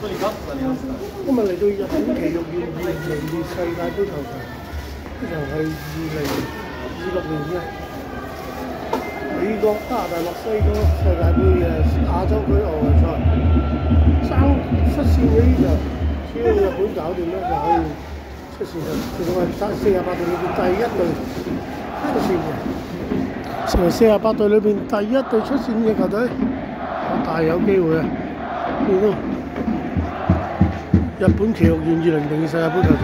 今日嚟到日本埼玉縣2002世界盃球場，呢場係2026年嘅美國、加拿大、墨西哥世界盃嘅亞洲區外圍賽，爭出線嘅呢場，只要日本搞掂咧就可以出線啦。其實我係48隊裏邊第一隊出線嘅，成為48隊裏邊第一隊出線嘅球隊，大有機會啊！見到日本埼玉縣2002世界盃球場。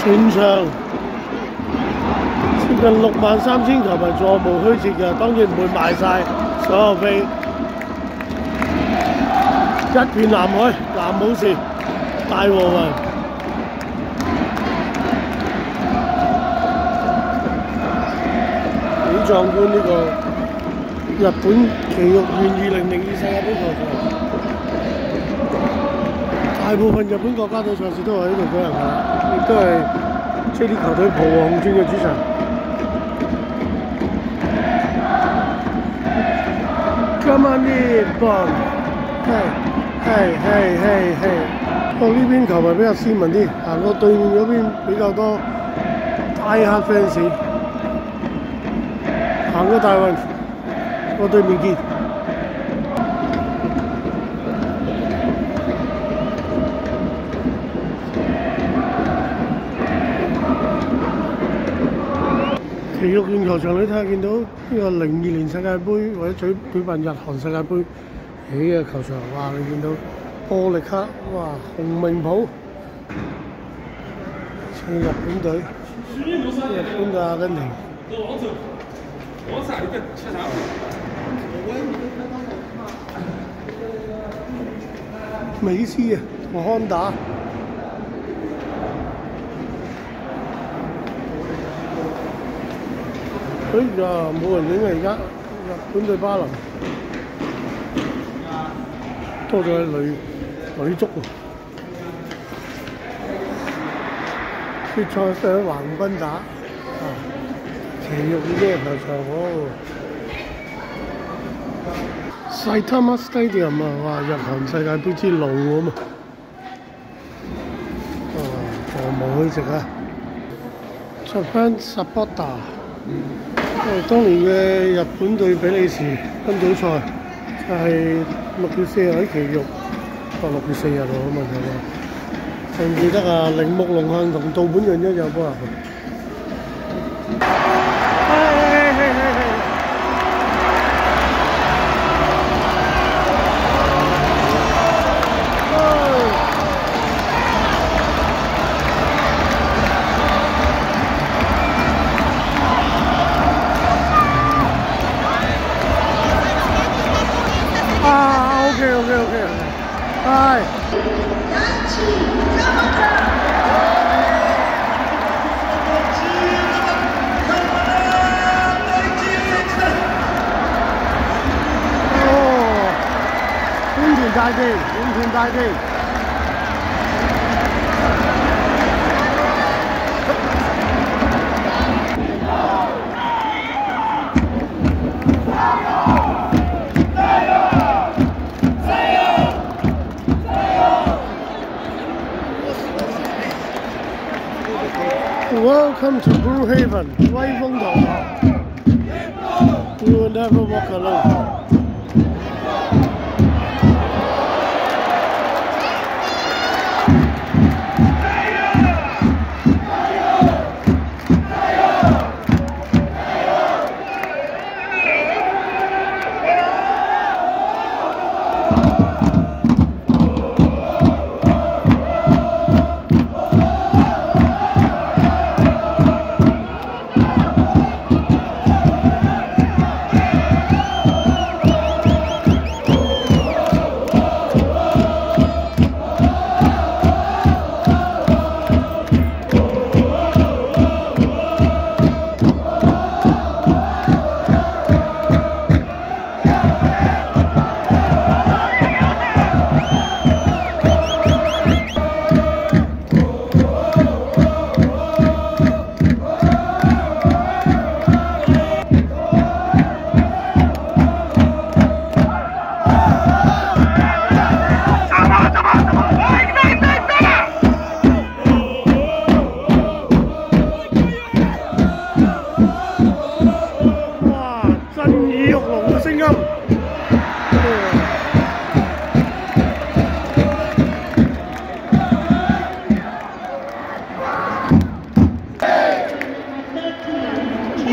全場接近63,000球迷座無虛設嘅，當然唔會賣晒所有飛，一片藍海，藍武士，大和運。幾壯觀呢個日本埼玉縣2002世界盃球場。大部分日本國家隊賽事都係喺度舉行嘅，亦都係啲球隊浦和紅鑽嘅主場。Come on in， 棒！不過呢邊球迷比較斯文啲，行過對面嗰邊比較多Die Hard fans。行過大運，過對面見。埼玉縣球場你睇下，見到呢個02年世界盃或者舉辦日韓世界盃起嘅球場，哇！你見到波力克，哇！紅明普，似日本隊，日本嘅阿根廷。美斯啊，同康打。哎呀，冇人影啊！而家日本對巴林，多咗女足喎。決賽上橫濱打，埼玉呢個球場喎。Saitama Stadium 啊，哇！日韓世界盃之路咁啊，座無虛席啊 ！Japan Supporter。當年嘅日本對比利時分組賽就係6月4日喺埼玉，6月4日喎，好問題喎。記唔記得啊？鈴木龍幸同道本潤一有波入去。OK， 拜。歡田大地，歡田大地。Welcome to Blue Haven， 威風堂。You will never walk alone。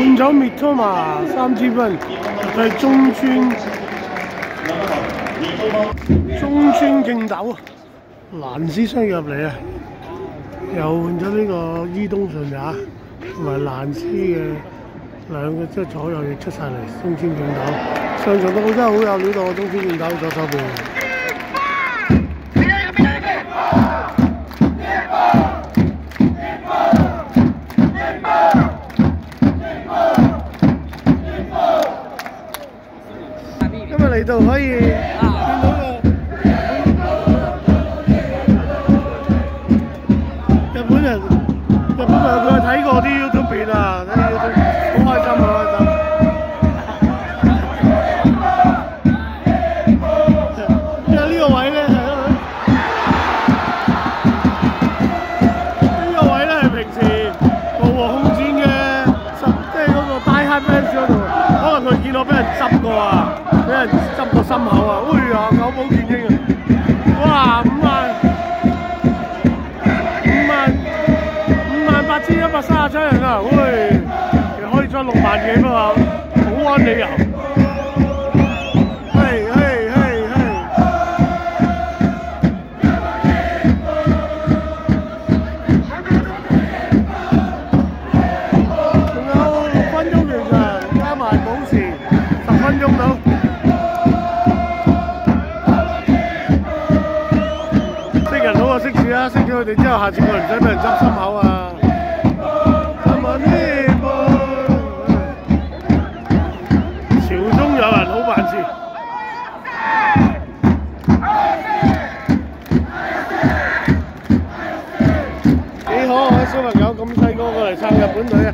換咗 Mitoma 3支分，係中村敬斗蘭斯雙入嚟啊！又換咗呢個伊東純也同埋蘭斯嘅兩個即係左右翼出晒嚟，中村敬斗上場都真係好有料到啊！中村敬斗左手邊。嚟到可以見到個日本人佢睇過啲 YouTube 片啊，睇 YouTube 好開心啊！開心。因為呢個位咧係平時無和空戰嘅即係嗰個 Die Hard Fans 嗰度，可能佢見到俾人執過啊！俾人執個心口啊！哎呀，久保建英啊！哇58137人啊！喂，其實可以裝6萬幾嘛，保安理由。仲有6分鐘完場，加埋補時10分鐘到。識住啊！識咗佢哋之後，下次我唔使俾人執心口啊！朝中有人好辦事，幾可愛小朋友咁細個過嚟撐日本隊啊！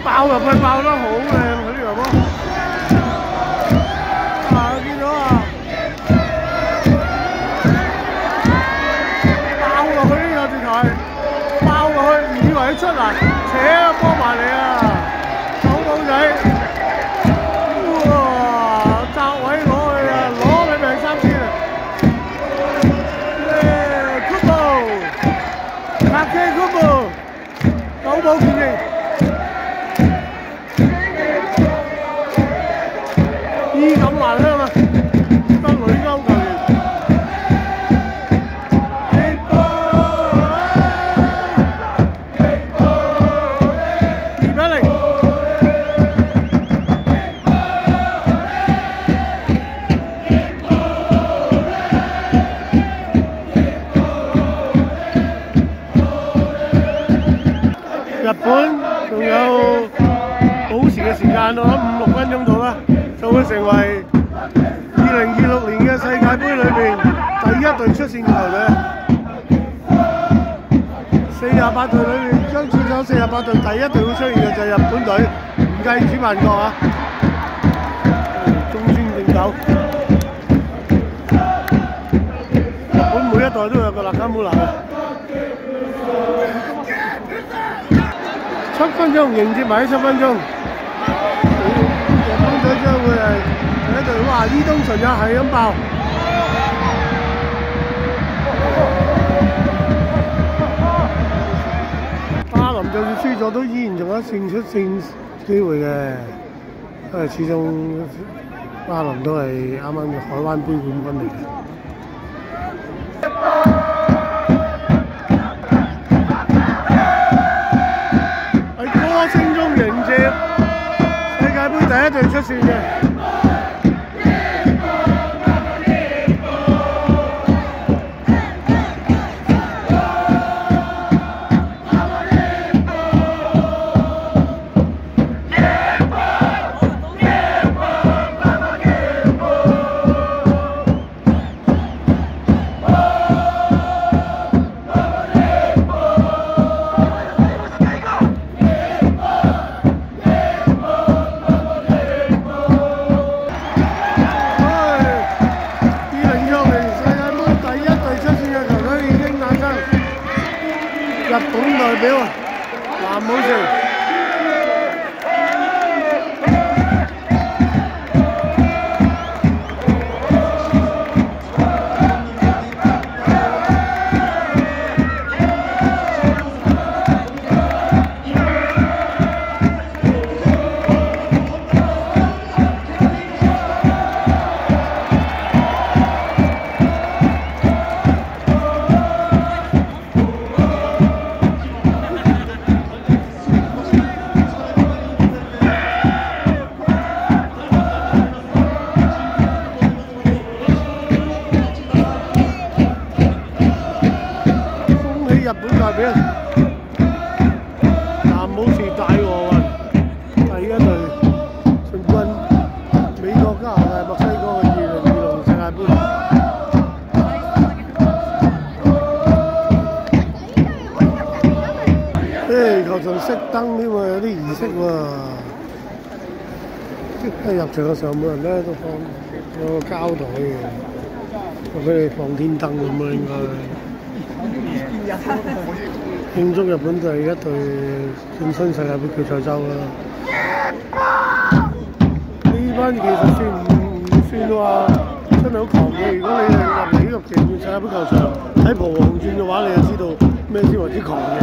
爆入去爆得好靚，佢呢條波啊！見到啊，爆落去呢個直頭係爆落去，唔以為佢出嚟，扯個波埋嚟啊！九寶仔，哇！窄位攞去啊，攞你命3000啊！Kubo，Kake Kubo， 九寶建英。衣錦還鄉啊！得女歐球員2-0。日本仲有補時嘅時間，我諗5-6分鐘到啦。就會成為2026年嘅世界盃裏面第一隊出線嘅球隊。48隊裏面將選手48隊第一隊會出現嘅就係日本隊，唔計主辦國啊。中村敬斗，日本每一代都有個納卡姆拉。7分鐘迎接埋7分鐘。日本隊將會係第一隊，哇！伊東純也係咁爆，巴林就算輸咗都依然仲有勝出線機會嘅，因為始終巴林都係啱啱嘅海灣杯冠軍嚟嘅。喺歌聲中迎接世界盃第一隊出線嘅。代表啊，藍帽城。日本代表藍帽池大和運第一隊進軍美國、加拿大、墨西哥嘅2026世界盃。球場熄燈添喎，有啲儀式喎。一入場嘅時候，每人咧都放有個膠袋嘅，我俾你放天燈咁啊，應該。慶祝日本第一隊晉身世界盃決賽周啦！呢班其實唔算話真係好狂嘅。如果你係入嚟呢個奇妙世界盃球場睇蒲黃轉嘅話，你就知道咩先為之狂嘅，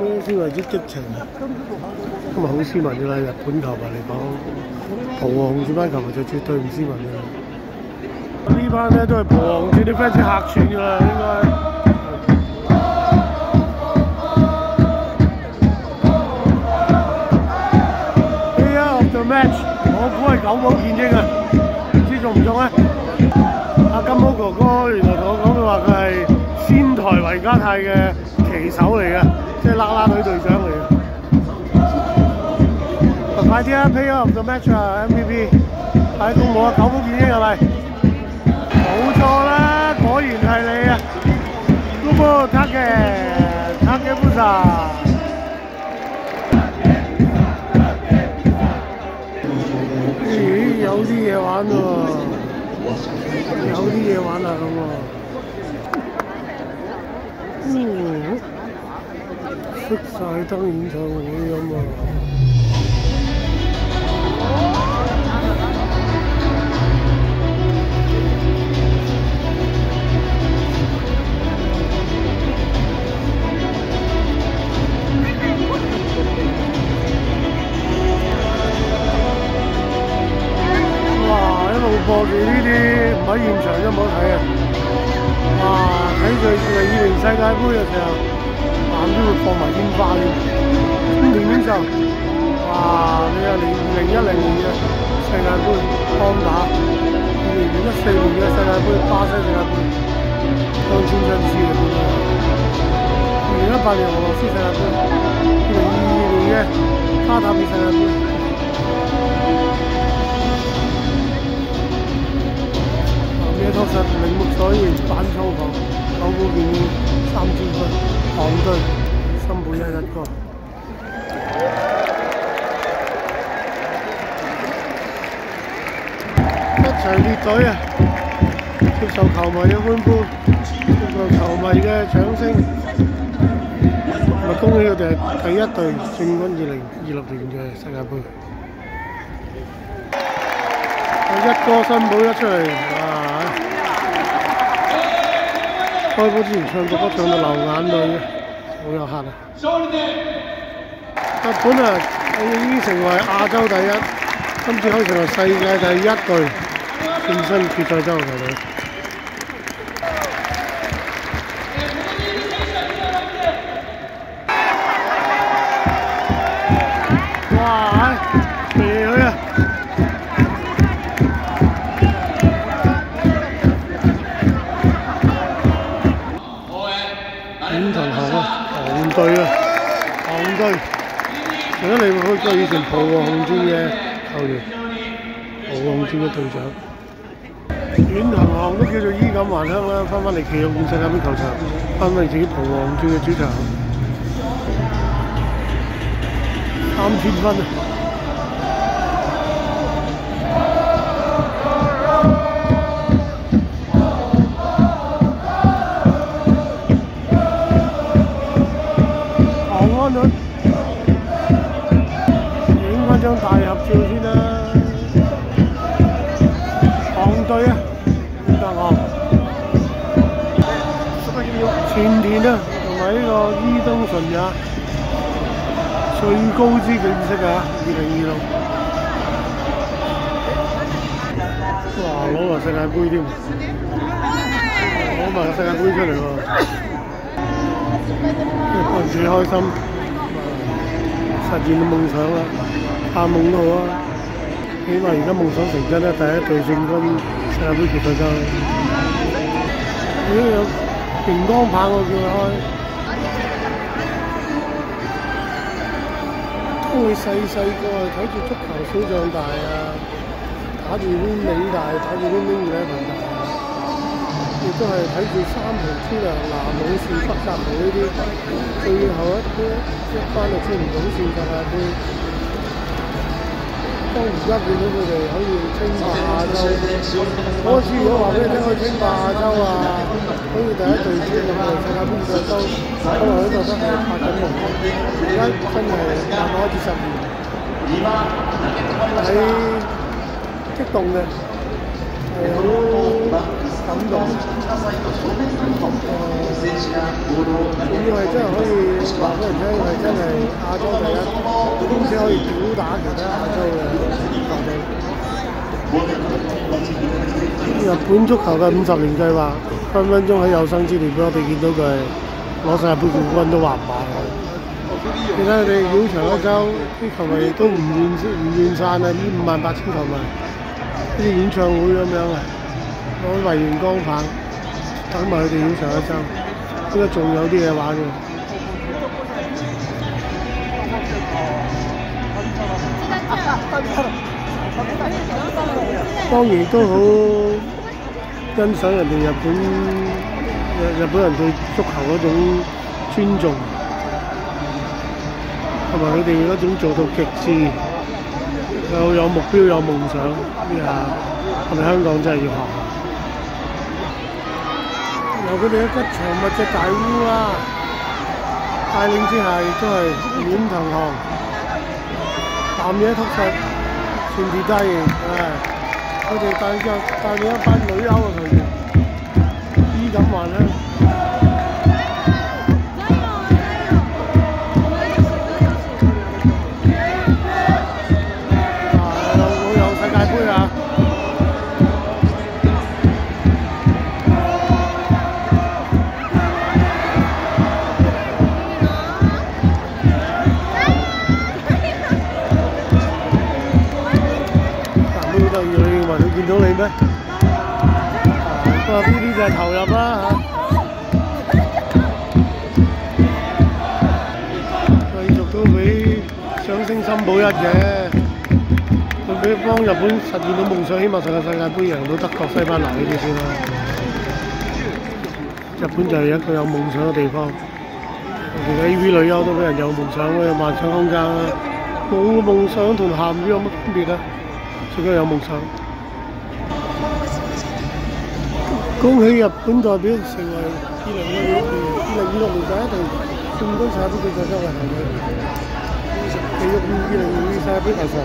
咩先為之激情。咁啊好斯文嘅啦，日本球迷嚟講，蒲黃轉班球迷就絕對唔斯文嘅啦。呢班咧都係蒲黃轉啲 fans 客串㗎啦，應該。match 我估係9帽見證啊，唔知中唔中咧？阿金毛哥哥原來同我講，佢話佢係仙台維加泰嘅旗手嚟嘅，即係啦啦隊隊長嚟嘅。快啲啊 ！Player of the match 啊 ！MVP 係公佈啊！9帽見證係咪？冇錯啦，果然係你啊 ！Kubo Takefusa。有啲嘢玩喎，有啲嘢玩啊咁喎。熄晒燈演唱會咁喎。播住呢啲唔喺現場都冇睇啊！哇，睇佢2020世界盃嘅時候，晚都會放埋煙花添，今年邊就哇！你有2010年嘅世界盃康打，2014年嘅世界盃巴西世界盃，當千真絲嘅咁樣，2018年俄羅斯世界盃，2022年嘅卡塔爾世界盃。確實鈴木彩瑩板倉房9帽見證3000分，港隊森保一個。一齊列隊啊！接受球迷嘅歡呼，接受球迷嘅掌聲，咪恭喜佢哋係第一隊進軍2026年嘅世界盃。一哥森保一出嚟，哇！開波之前唱國歌唱到流眼淚，好有客啊！日本啊，已經成為亞洲第一，今次可以成為世界第一隊晉身決賽周嘅球隊。哇！射佢啊！隊啊，韓隊，除咗利物浦以前浦和紅鑽嘅球員，浦和紅鑽嘅隊長，遠行都叫做衣錦還鄉啦，翻嚟奇勇世界盃球場，翻嚟自己浦和紅鑽嘅主場，3000分啊！咗，影翻張大合照先啦。韓隊啊，點得我？前田啊，同埋呢個伊東純也最高之景色啊！2026，哇！攞埋世界盃添，攞埋個世界盃出嚟喎，嗰陣時開心，實現到夢想啦，發夢都好啊！起碼而家夢想成真啦，第一隊進軍世界盃決賽周，已經有熒光棒我叫佢開。因為細個係睇住足球小將大啊，打住啲美大，打住啲英語咧平大啊，亦都係睇住三雄超人、南武士、北澤豪呢啲，最後一班就穿唔到線世界盃。當而家見到佢哋可以稱霸亞洲，嗰次如果話俾你聽可以稱霸亞洲啊，好似第一隊簽入嚟世界盃決賽周，可能都覺得係發緊夢。而家真係慢慢開始實現，係激動嘅，係好感動。仲要係真係可以話俾人聽，係真係亞洲第一，兼且可以屌打其他亞洲嘅球隊。日本足球嘅50年計劃，分分鐘喺有生之年俾我哋見到佢攞世界盃冠軍都話唔埋。你睇佢哋繞場一周，啲球迷都唔願散啊！呢58,000球迷，好似演唱會咁樣啊！攞維園光棒，等埋佢哋繞場一周，應該仲有啲嘢玩嘅。當然都好欣賞人哋日本人對足球嗰種尊重。同埋佢哋嗰種做到極致，有目標有夢想，呢下我哋香港真係要學。由佢哋一吉祥物隻大烏啊帶領之下，亦都係遠騰航，南野拓實，前田大然，佢哋帶領一班女優嘅球員，衣錦還鄉。見到你咩？不過呢啲就係投入啦嚇。繼續都俾掌聲森保一嘅，佢俾幫日本實現到夢想，希望成個世界盃贏到德國、西班牙呢啲先啦。日本就係一個有夢想嘅地方，連 AV 女優都俾人有夢想嘅幻想空間啦。冇夢想同鹹魚有乜分別啊？最緊要有夢想。恭喜日本代表成為2026年第一隊進軍世界盃決賽周嘅球隊，繼續2022世界盃球賽。